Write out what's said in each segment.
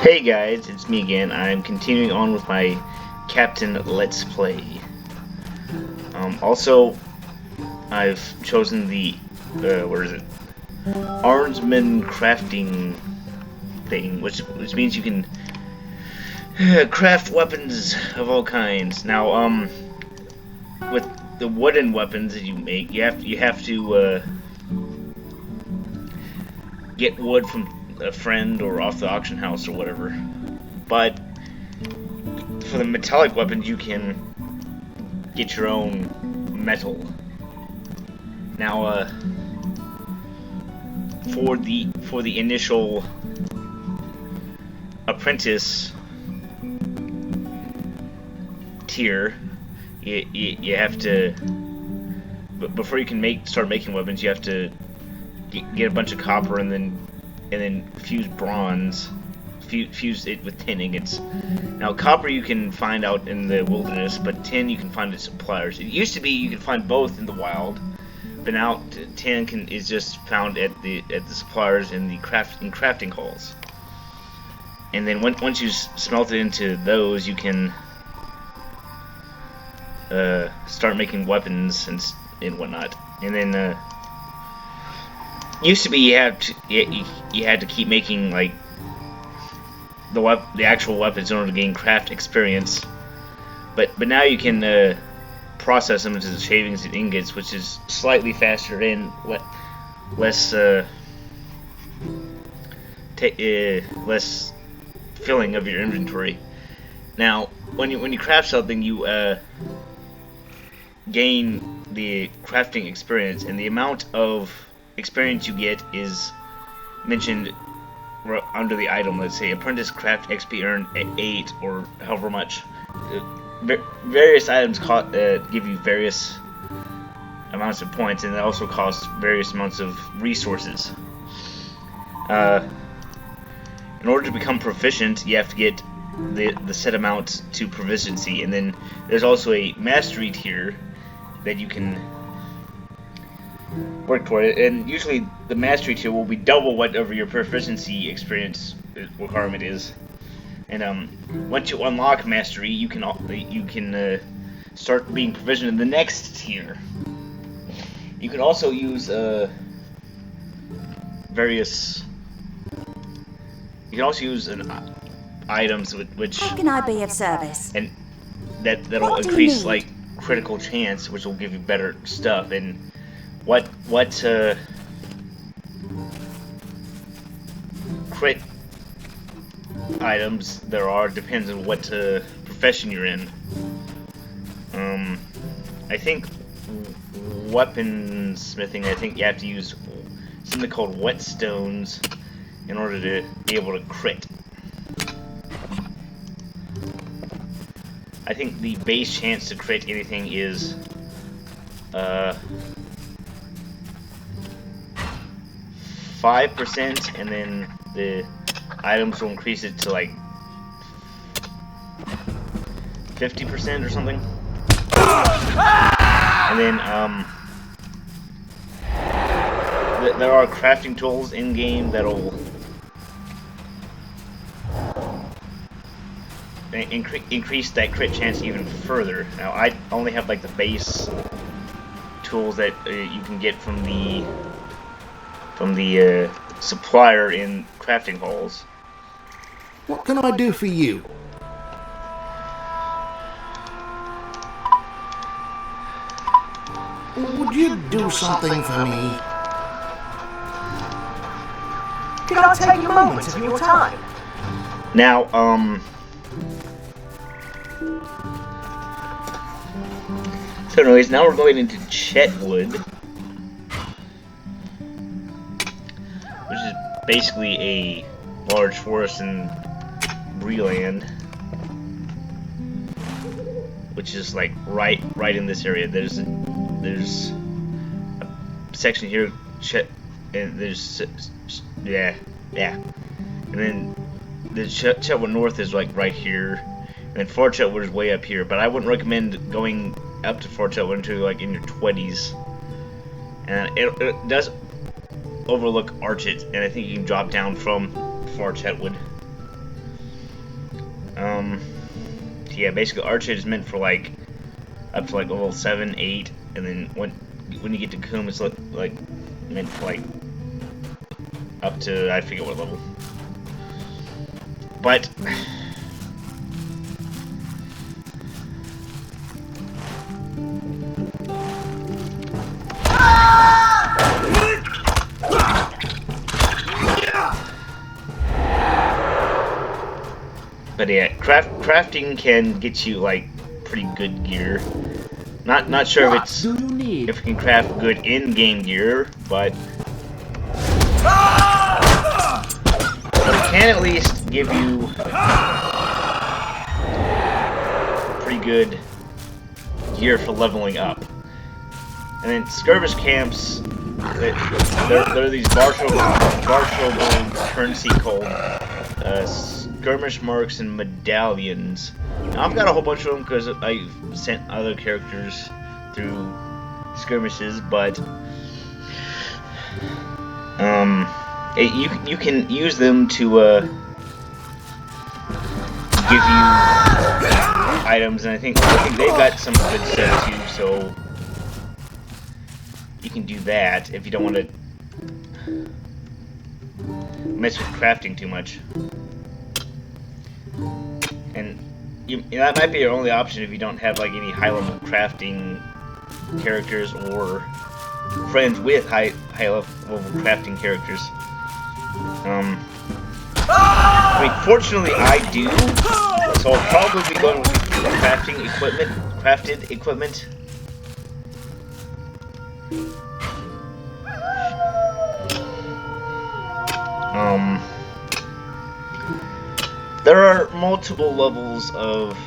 Hey guys, it's me again. I'm continuing on with my Captain Let's Play. Also, I've chosen the, where is it? Armsman crafting thing, which means you can craft weapons of all kinds. Now, with the wooden weapons that you make, you have to get wood from a friend or off the auction house or whatever. But for the metallic weapons, you can get your own metal. Now, for the initial apprentice tier, you have to, before you can start making weapons, you have to get a bunch of copper and then fuse bronze, fuse it with tin ingots. Now, copper you can find out in the wilderness, but tin you can find at suppliers. It used to be you could find both in the wild, but now tin is just found at the suppliers in the crafting halls. And then once you smelt it into those, you can start making weapons and whatnot. And then used to be you had to keep making like the actual weapons in order to gain craft experience, but now you can process them into the shavings and ingots, which is slightly faster and less less filling of your inventory. Now, when you craft something, you gain the crafting experience, and the amount of experience you get is mentioned under the item. Let's say apprentice craft XP earned at 8 or however much. Various items give you various amounts of points, and they also cost various amounts of resources. In order to become proficient, you have to get the set amount to proficiency, and then there's also a mastery tier that you can work toward it, and usually the mastery tier will be double whatever your proficiency experience requirement is. And once you unlock mastery, you can start being proficient in the next tier. You can also use various. You can also use items which. How can I be of service? And that'll increase like critical chance, which will give you better stuff. And what crit items there are depends on what profession you're in. I think weaponsmithing, I think you have to use something called whetstones in order to be able to crit. I think the base chance to crit anything is 5%, and then the items will increase it to like 50% or something. And then there are crafting tools in game that'll increase that crit chance even further. Now I only have like the base tools that you can get from the supplier in crafting halls. What can I do for you? Would you do something for me? Could I take a moment of your time? Now, so anyways, now we're going into Chetwood, which is basically a large forest in Breland, which is like right in this area. There's a section here, and there's yeah, and then the Chetwood North is like right here, and then Fort Chetwood is way up here. But I wouldn't recommend going up to Fort Chetwood until like in your 20s, and it does overlook Archet, and I think you can drop down from Fort Chetwood. Yeah, basically archer is meant for like up to like level 7, 8, and then when you get to Coom, it's like meant for like up to I forget what level. But yeah, crafting can get you like pretty good gear. Not sure if it can craft good in-game gear, but it can at least give you pretty good gear for leveling up. And then skirmish camps, they're these martial currency called skirmish marks and medallions. Now, I've got a whole bunch of them because I sent other characters through skirmishes, but you can use them to give you items, and I think they've got some good stuff too. So you can do that if you don't want to mess with crafting too much. And that might be your only option if you don't have like any high-level crafting characters or friends with high-level crafting characters. I mean, fortunately I do, so I'll probably be going with crafted equipment. There are multiple levels of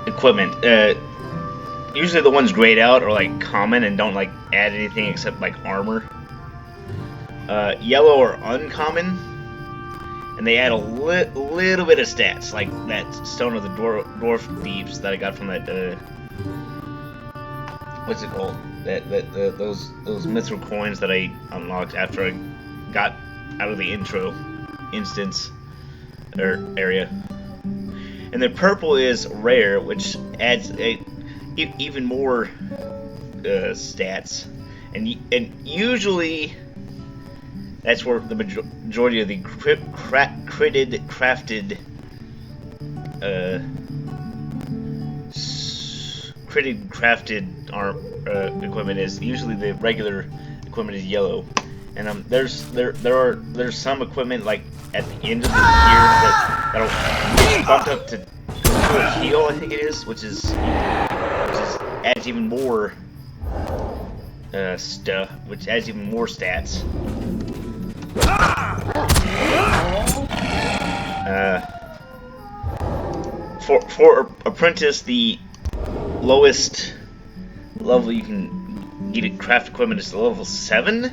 equipment. Usually the ones grayed out are like common and don't like add anything except like armor. Yellow are uncommon, and they add a little bit of stats, like that Stone of the Dwarf Thieves that I got from that what's it called? Those mithril coins that I unlocked after I got out of the intro instance or area. And the purple is rare, which adds even more stats, and usually that's where the majority of the crafted equipment is. Usually the regular equipment is yellow, and there's some equipment like at the end of the tier that'll bump up to a heal, I think it is, which adds even more stuff, which adds even more stats. For apprentice, the lowest level you can get craft equipment is level 7,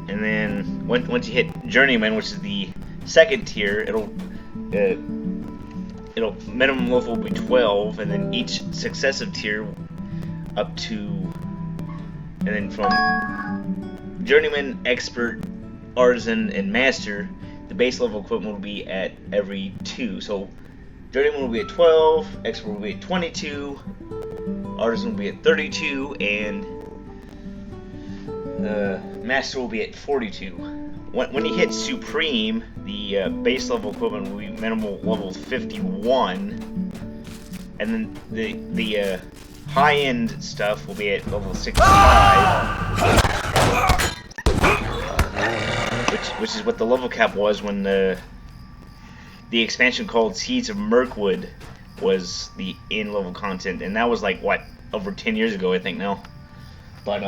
and then once you hit journeyman, which is the second tier, it'll minimum level will be 12, and then each successive tier up to, and then from journeyman, expert, artisan, and master, the base level equipment will be at every 2. So journeyman will be at 12, expert will be at 22, artisan will be at 32, and master will be at 42. When you hit supreme, the base level equipment will be minimal level 51, and then the high-end stuff will be at level 65, which is what the level cap was when the expansion called Seeds of Mirkwood was the in-level content, and that was like what, over 10 years ago, I think now. But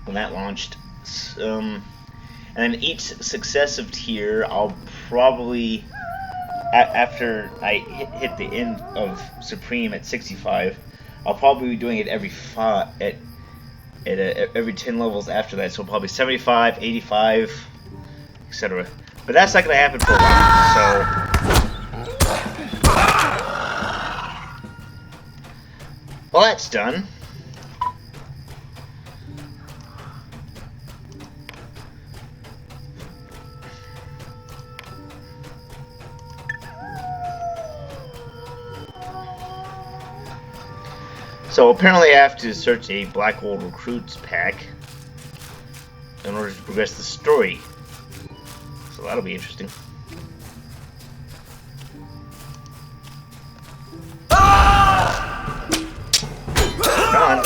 when that launched, and then each successive tier, I'll probably after I hit the end of Supreme at 65, I'll probably be doing it every every 10 levels after that. So probably 75, 85, etc. But that's not gonna happen for a while. So, well, that's done. So apparently I have to search a Black Gold Recruits pack in order to progress the story. So that'll be interesting. Come on.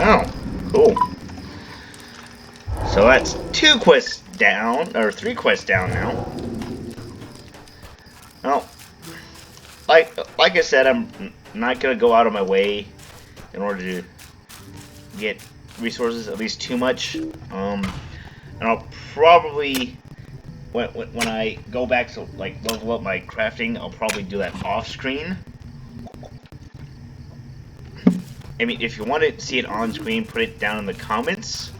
Oh, cool. So that's 2 quests down, or 3 quests down now. Well, like I said, I'm not gonna go out of my way in order to get resources, at least too much. And I'll probably, when I go back to like level up my crafting, I'll probably do that off screen. I mean, if you want to see it on screen, put it down in the comments.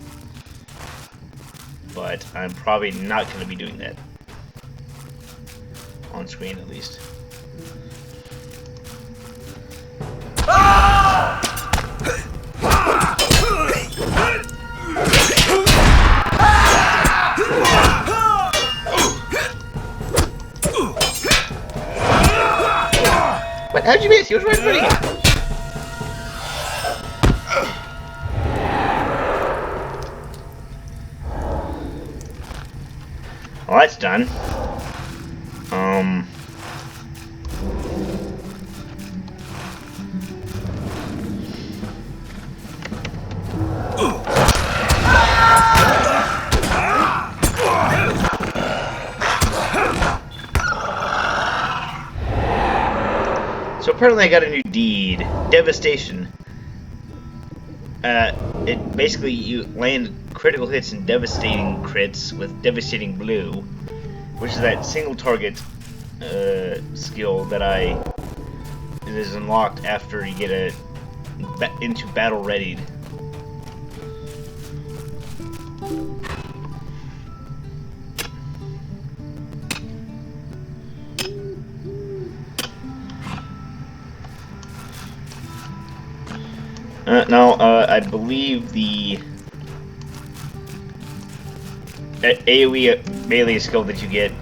But I'm probably not going to be doing that. On screen, at least. What? How'd you miss? He was right in front of you. Well, that's done. So apparently I got a new deed, Devastation. It basically, you land critical hits and devastating crits with Devastating Blue, which is that single target skill that is unlocked after you get into battle readied. I believe the AoE melee skill that you get is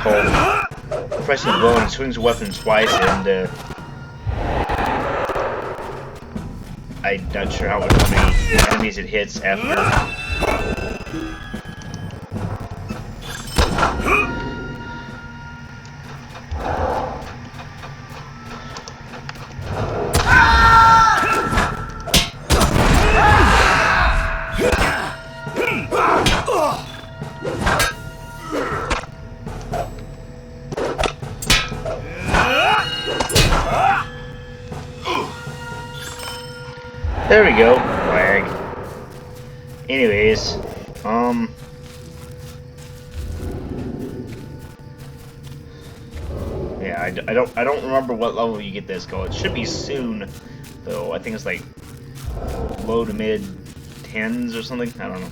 called Pressing Blow, and it swings a weapon twice, and I'm not sure how many enemies it hits after. There we go, lag. Anyways, yeah, I don't remember what level you get this go. It should be soon, though. I think it's like low to mid 10s or something. I don't know,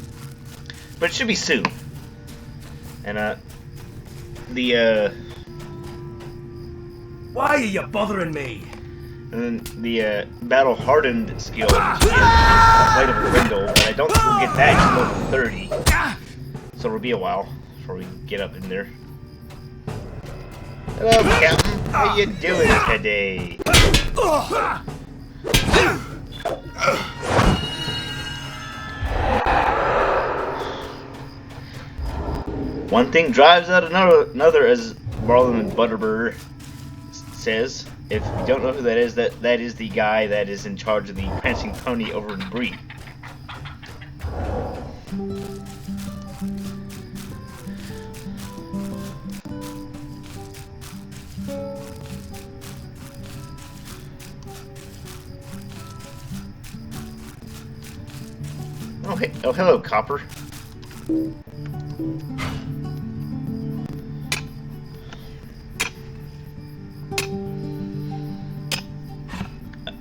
but it should be soon. And why are you bothering me? And then the Battle Hardened skill is Light of a Window, but I don't think we'll get that until level 30. So it'll be a while before we get up in there. Hello, Captain. How you doing today? One thing drives out another, as Marlon Butterbur says. If you don't know who that is the guy that is in charge of the Prancing Pony over in Bree. Oh, hey, oh, hello, Copper.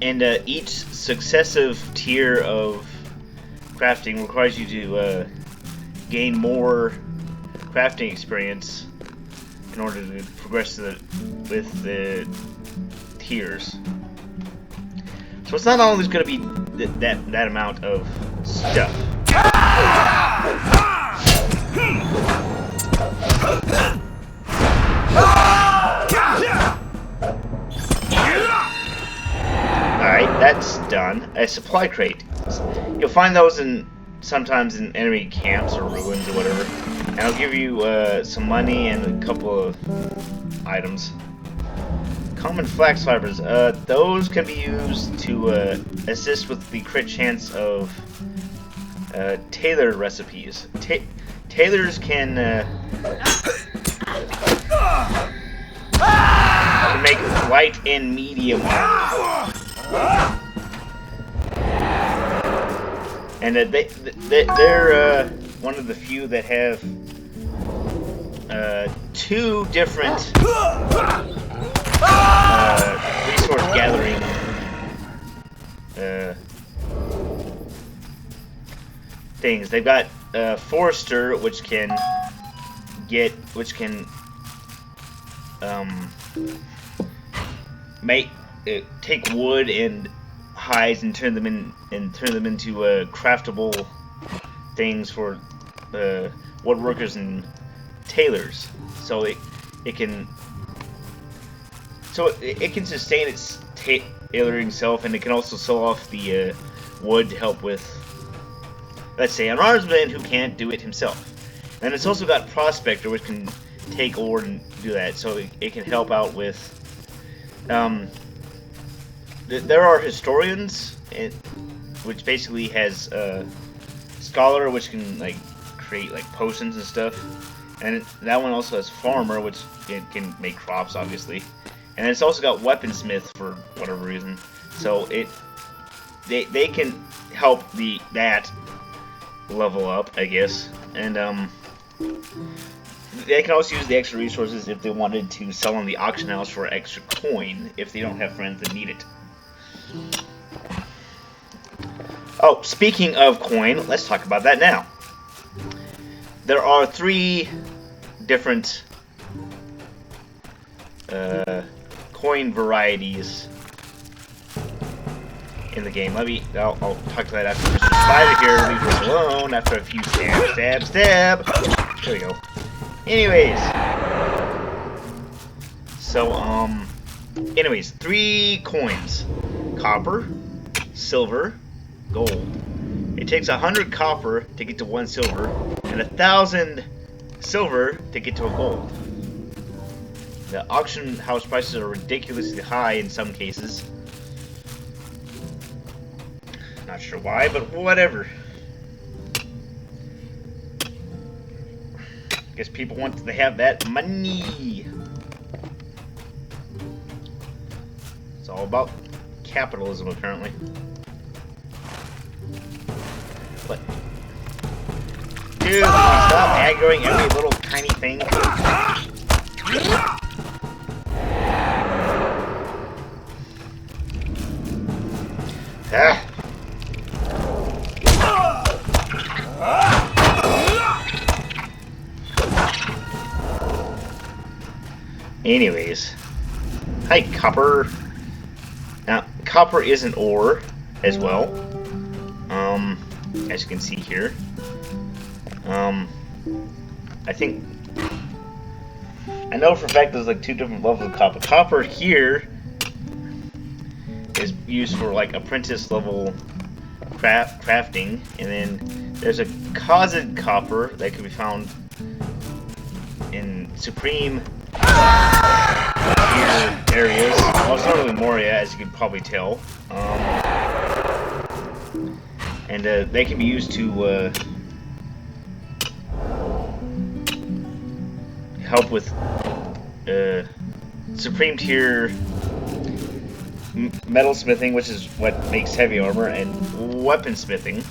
And each successive tier of crafting requires you to gain more crafting experience in order to progress with the tiers. So it's not always going to be that amount of stuff. Alright, that's done. A supply crate. You'll find those sometimes in enemy camps or ruins or whatever. And I'll give you some money and a couple of items. Common flax fibers. Those can be used to assist with the crit chance of tailored recipes. Tailors can make light and medium armor. And they're one of the few that have 2 different resource gathering things. They've got Forester, which can take wood and hides and turn them into craftable things for woodworkers and tailors. So it can sustain its tailoring self, and it can also sell off the wood to help with, let's say, an armsman who can't do it himself. And it's also got Prospector, which can take ore and do that, so it can help out with. There are Historians, which basically has Scholar, which can like create like potions and stuff, and that one also has Farmer, which can make crops, obviously, and it's also got Weaponsmith for whatever reason. So they can help that level up, I guess, and they can also use the extra resources if they wanted to sell on the auction house for extra coin if they don't have friends that need it. Oh, speaking of coin, let's talk about that now. There are 3 different coin varieties in the game. I'll talk to that after Mr. Spider here leaves us alone after a few stab. There we go. Anyways. So, anyways, 3 coins. Copper, silver, gold. It takes 100 copper to get to 1 silver, and 1,000 silver to get to a gold. The auction house prices are ridiculously high in some cases. Not sure why, but whatever. Guess people want to have that money. It's all about capitalism, apparently. What? Dude, stop aggroing every little tiny thing. Ah. Anyways, hi, copper. Now, copper is an ore as well, as you can see here. I know for a fact there's like 2 different levels of copper. Copper here is used for like apprentice level crafting, and then there's a caused copper that can be found in supreme areas. Well, it's not really Moria, as you can probably tell. And they can be used to help with supreme tier metal smithing, which is what makes heavy armor, and weaponsmithing.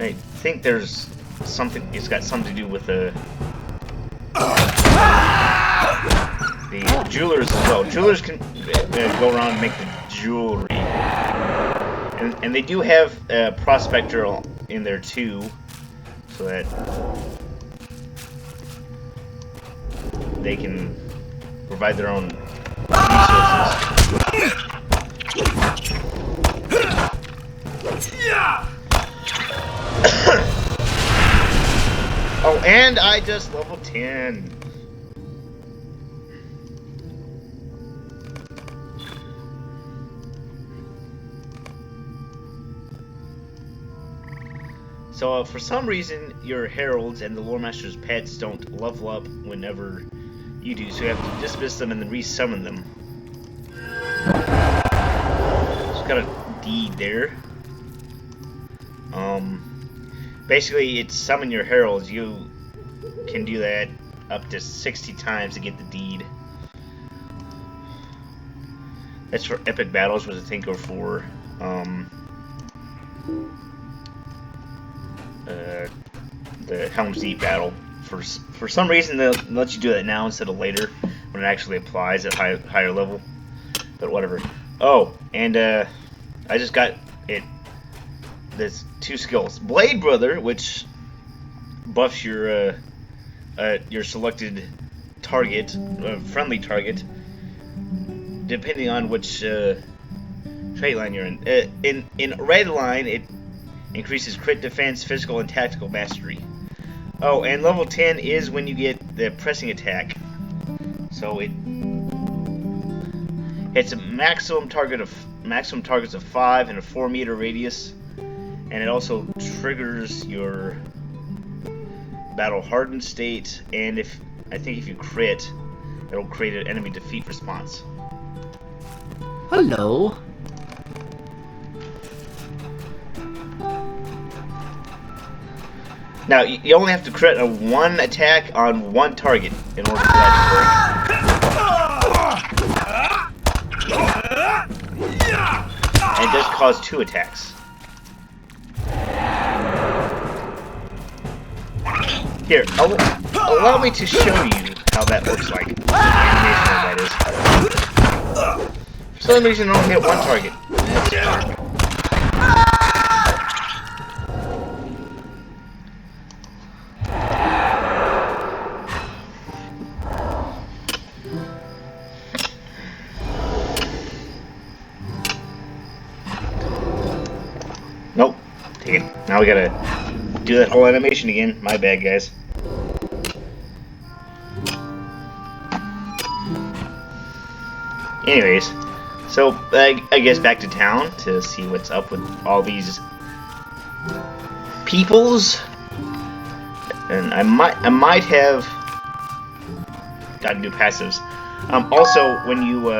I think there's something. It's got something to do with the jewelers as well. Jewelers can go around and make the jewelry, and they do have Prospector in there too, so that they can provide their own resources. Oh, and I just level 10. So, for some reason, your heralds and the lore master's pets don't level up whenever you do, so you have to dismiss them and then resummon them. Just got a deed there. Basically, it's summon your heralds. You can do that up to 60 times to get the deed. That's for epic battles, which I think are for the Helm's Deep battle. For some reason, they'll let you do that now instead of later when it actually applies at higher level. But whatever. Oh, and I just got it. There's 2 skills: Blade Brother, which buffs your selected target, friendly target, depending on which trait line you're in. In red line, it increases crit defense, physical, and tactical mastery. Oh, and level 10 is when you get the pressing attack. So it's a maximum targets of 5 and a 4-meter radius, and it also triggers your battle hardened state. And I think if you crit, it'll create an enemy defeat response. Hello. Now, you only have to crit a 1 attack on 1 target in order for that to work. And it does cause 2 attacks. Here, allow me to show you how that looks like. The animation of that is. For some reason, I only hit 1 target. Nope. Take it. Now we gotta do that whole animation again. My bad, guys. Anyways, so I guess back to town to see what's up with all these peoples, and I might have got new passives. Also, when you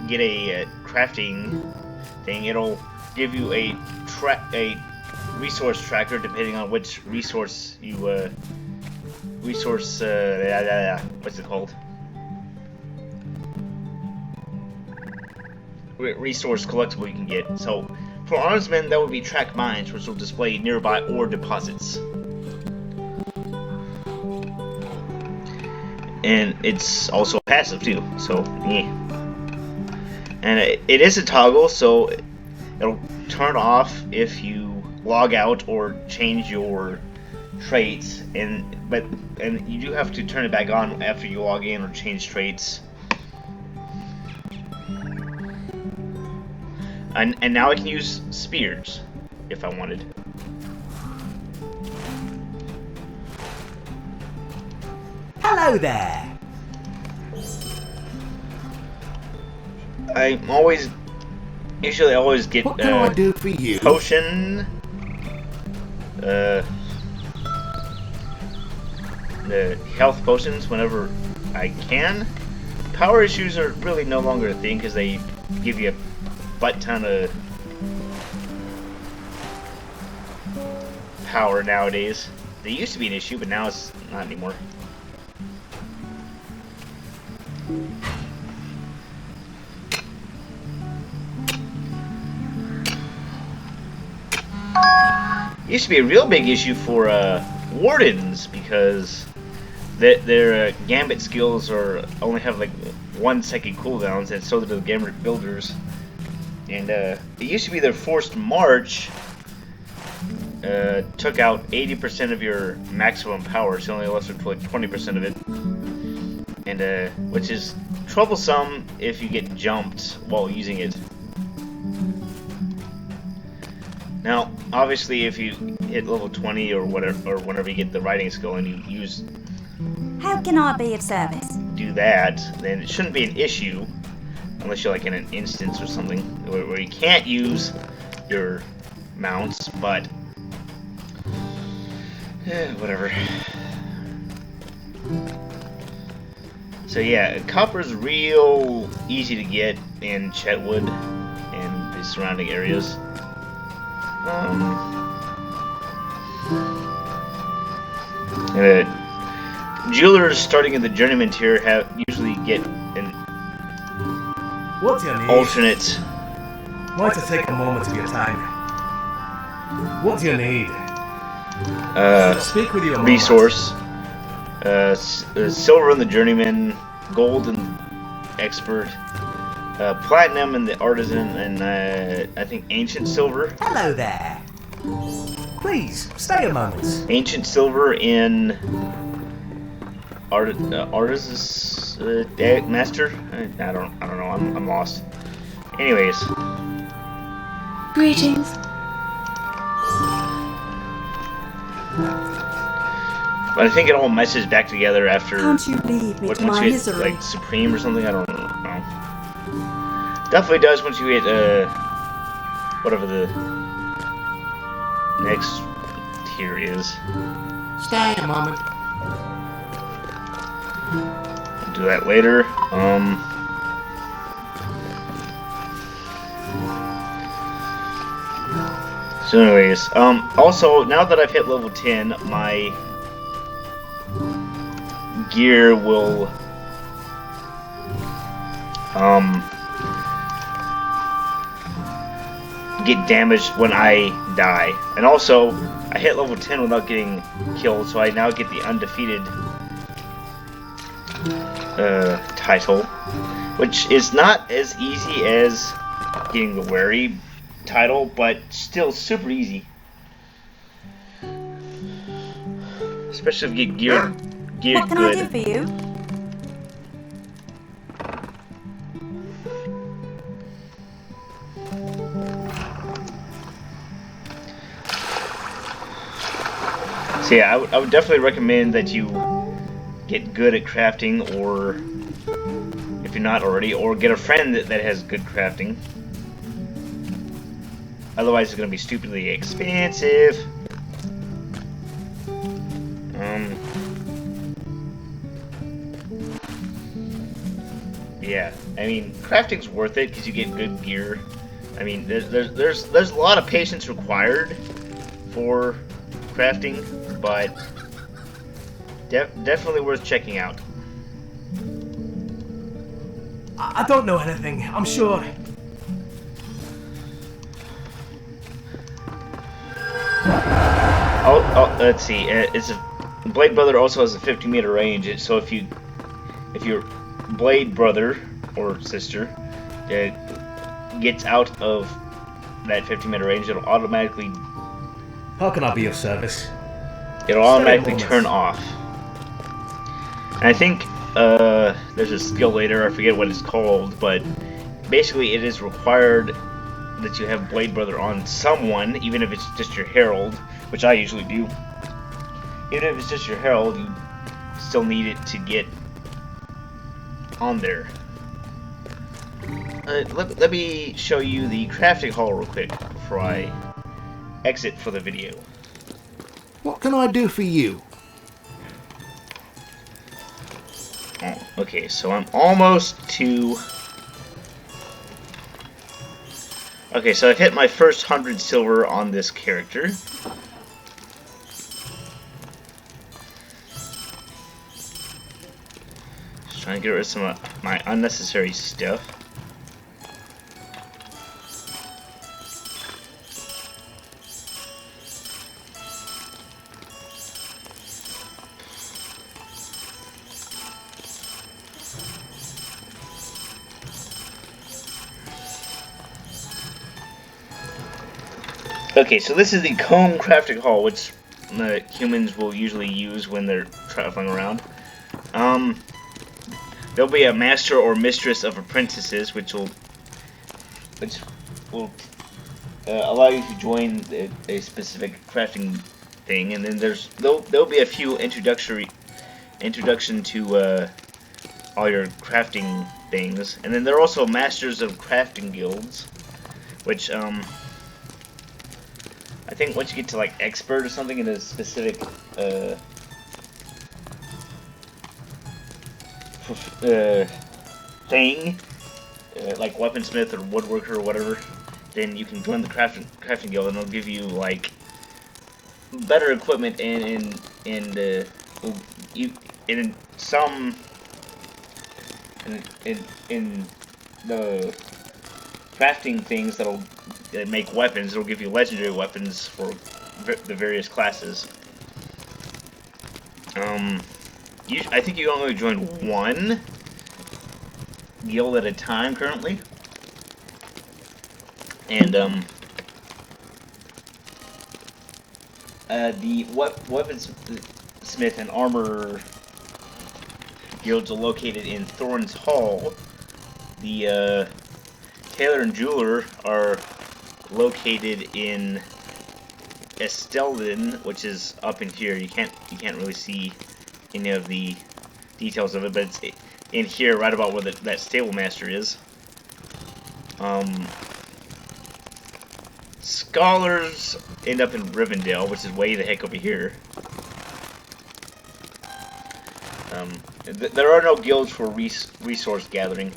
get a crafting thing, it'll give you a resource tracker depending on which resource you what's it called? Resource collectible you can get. So for armsmen, that would be track mines, which will display nearby ore deposits. And it's also passive too, so yeah. And it is a toggle, so it'll turn off if you log out or change your traits, and you do have to turn it back on after you log in or change traits. And now I can use spears if I wanted. Hello there. I usually always get What can I do for you? Potion, the health potions whenever I can. Power issues are really no longer a thing because they give you a butt ton of power nowadays. They used to be an issue, but now it's not anymore. It used to be a real big issue for wardens because their gambit skills only have like 1 second cooldowns, and so do the gambit builders. And it used to be their forced march took out 80% of your maximum power, so only left with like 20% of it. And which is troublesome if you get jumped while using it. Now, obviously, if you hit level 20 or whatever, or whenever you get the riding skill and you use How can I be of service? do that, then it shouldn't be an issue, unless you're like in an instance or something where you can't use your mounts. But whatever. So yeah, copper's real easy to get in Chetwood and the surrounding areas. Jewelers starting in the journeyman tier usually get an What's your need? alternate Why to take a moment of your time? What's your need? Speak with your resource. Silver in the journeyman, gold in expert, platinum in the artisan, and I think ancient silver. Hello there. Please, stay a moment. Ancient silver in artisan's master. I don't know. I'm lost. Anyways, Greetings. but I think it all meshes back together after. Can't you leave me to once my you hit misery? like supreme or something. I don't know. Definitely does once you hit whatever the next tier is. Stay a moment. Do that later. So anyways, also now that I've hit level 10, my gear will get damaged when I die. And also, I hit level 10 without getting killed, so I now get the undefeated title, which is not as easy as getting the wary title, but still super easy. Especially if you get geared What can I do good. for you? So yeah, I would definitely recommend that you get good at crafting, or if you're not already, or get a friend that has good crafting. Otherwise, it's going to be stupidly expensive. Yeah, I mean, crafting's worth it because you get good gear. I mean, there's a lot of patience required for crafting, but definitely worth checking out. I don't know anything, I'm sure. Oh, let's see. It's a Blade Brother also has a 50-meter range. So if your Blade brother or sister gets out of that 50-meter range, it'll automatically How can I be of service? turn off. And I think there's a skill later. I forget what it's called, but basically it is required that you have Blade Brother on someone, even if it's just your Herald, which I usually do. Even if it's just your Herald, you still need it to get on there. Let me show you the crafting hall real quick before I exit for the video. What can I do for you? Oh, okay, so I'm almost to... Okay, so I've hit my first 100 silver on this character. Just trying to get rid of some of my unnecessary stuff. Okay, so this is the comb crafting hall, which humans will usually use when they're traveling around. There'll be a master or mistress of apprentices, which will allow you to join a specific crafting thing, and then there'll be a few introduction to all your crafting things, and then there are also masters of crafting guilds, which I think once you get to like expert or something in a specific thing, like weaponsmith or woodworker or whatever, then you can join the crafting guild, and they'll give you like better equipment and in some in the crafting things that make weapons. It'll give you legendary weapons for the various classes. I think you only join one guild at a time currently, and the weaponsmith and armor guilds are located in Thorn's Hall. The tailor and jeweler are located in Estelden, which is up in here. You can't really see any of the details of it, but it's in here, right about where that stable master is. Scholars end up in Rivendell, which is way the heck over here. There are no guilds for resource gathering,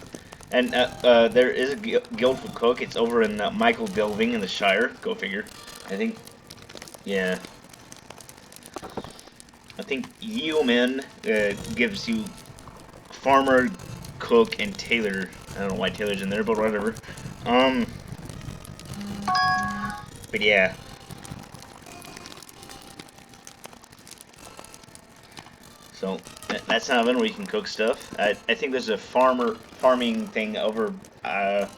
and there is a guild for cook. It's over in Michael Delving in the Shire. Go figure. I think, yeah. I think Yeoman gives you farmer, cook, and tailor. I don't know why tailor's in there, but whatever. But yeah. So that's an oven where you can cook stuff. I think there's a farming thing over to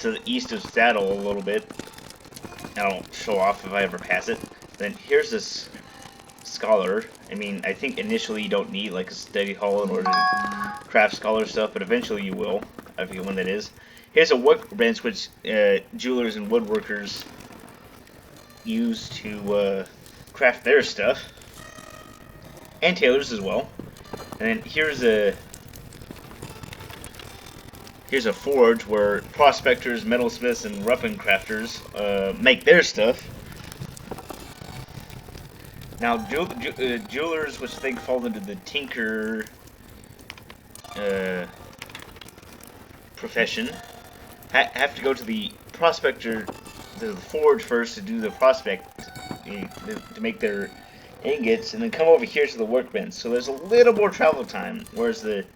the east of Saddle a little bit. I'll show off if I ever pass it. Then here's this scholar. I mean, I think initially you don't need like a study hall in order to craft scholar stuff, but eventually you will. I forget when that is. Here's a workbench which jewelers and woodworkers use to craft their stuff, and tailors as well. And then here's a forge where prospectors, metalsmiths, and weapon crafters make their stuff. Now, jewelers, which I think fall into the tinker profession, have to go to the prospector, to the forge first to do the prospect, to make their ingots, and then come over here to the workbench. So there's a little more travel time, whereas the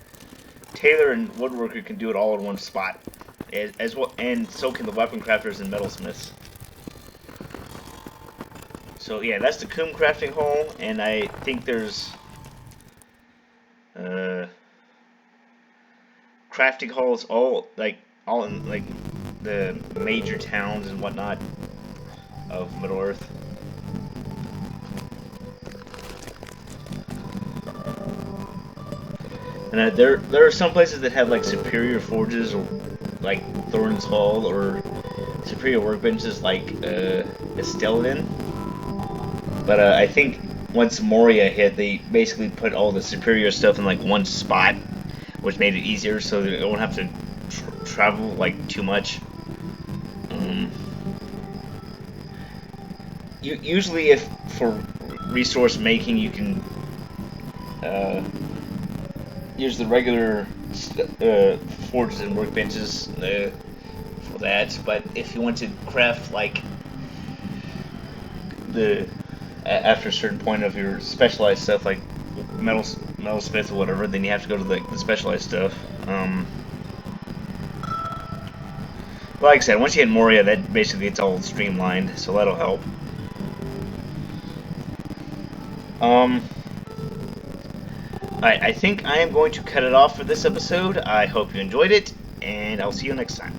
tailor and woodworker can do it all in one spot, as well, and so can the weapon crafters and metalsmiths. So yeah, that's the Coombe crafting hall, and I think there's crafting halls all in like the major towns and whatnot of Middle-earth. And there are some places that have like superior forges, or like Thorn's Hall, or superior workbenches like Estelden. But I think once Moria hit, they basically put all the superior stuff in like one spot, which made it easier, so they don't have to travel like too much. Usually, if for resource making, you can use the regular forges and workbenches for that. But if you want to craft like after a certain point of your specialized stuff, like metalsmith or whatever, then you have to go to the specialized stuff. Like I said, once you hit Moria, that basically it's all streamlined, so that'll help. Alright, I think I am going to cut it off for this episode. I hope you enjoyed it, and I'll see you next time.